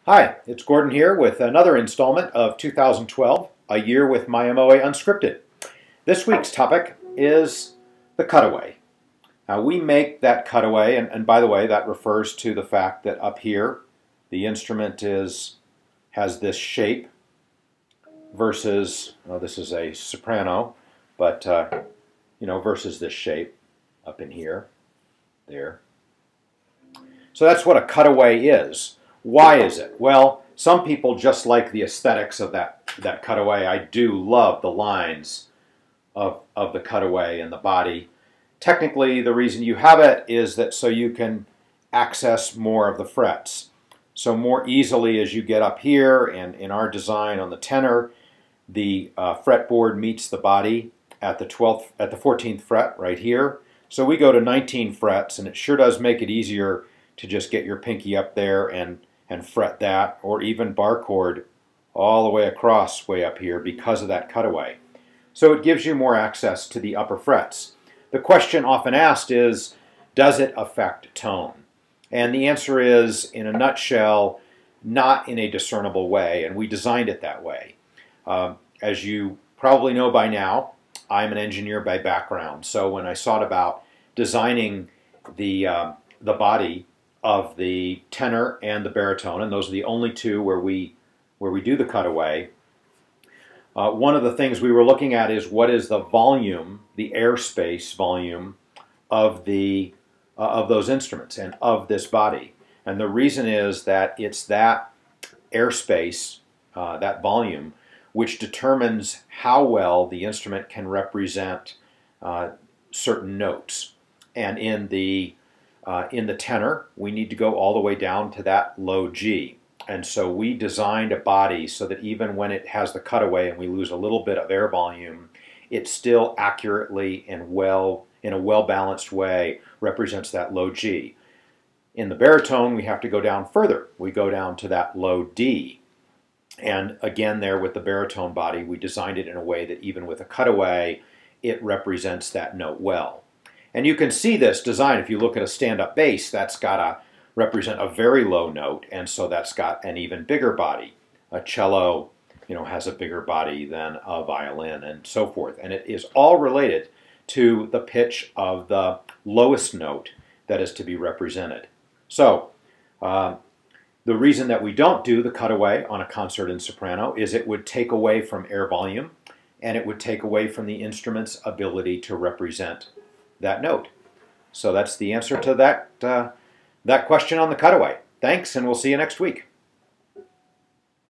Hi, it's Gordon here with another installment of 2012, A Year with Mya-Moe Unscripted. This week's topic is the cutaway. Now we make that cutaway, and by the way, that refers to the fact that up here the instrument has this shape versus, well, this is a soprano, but versus this shape up in here, there. So that's what a cutaway is. Why is it? Well, some people just like the aesthetics of that cutaway. I do love the lines of the cutaway and the body. Technically, the reason you have it is that so you can access more of the frets. So more easily as you get up here, and in our design on the tenor, the fretboard meets the body at the 14th fret right here. So we go to 19 frets, and it sure does make it easier to just get your pinky up there and fret that, or even bar chord all the way across way up here because of that cutaway. So it gives you more access to the upper frets. The question often asked is, does it affect tone? And the answer is, in a nutshell, not in a discernible way, and we designed it that way. As you probably know by now, I'm an engineer by background, so when I sought about designing the body of the tenor and the baritone, and those are the only two where we do the cutaway. One of the things we were looking at is what is the volume, the airspace volume of those instruments and of this body. And the reason is that it's that airspace, that volume, which determines how well the instrument can represent certain notes. And in the tenor, we need to go all the way down to that low G. And so we designed a body so that even when it has the cutaway and we lose a little bit of air volume, it still accurately and in a well-balanced way represents that low G. In the baritone, we have to go down further. We go down to that low D. And again there with the baritone body, we designed it in a way that even with a cutaway, it represents that note well. And you can see this design if you look at a stand-up bass. That's got to represent a very low note, and so that's got an even bigger body. A cello, has a bigger body than a violin, and so forth. And it is all related to the pitch of the lowest note that is to be represented. So the reason that we don't do the cutaway on a concert in soprano is it would take away from air volume, and it would take away from the instrument's ability to represent that note. So that's the answer to that question on the cutaway. Thanks, and we'll see you next week.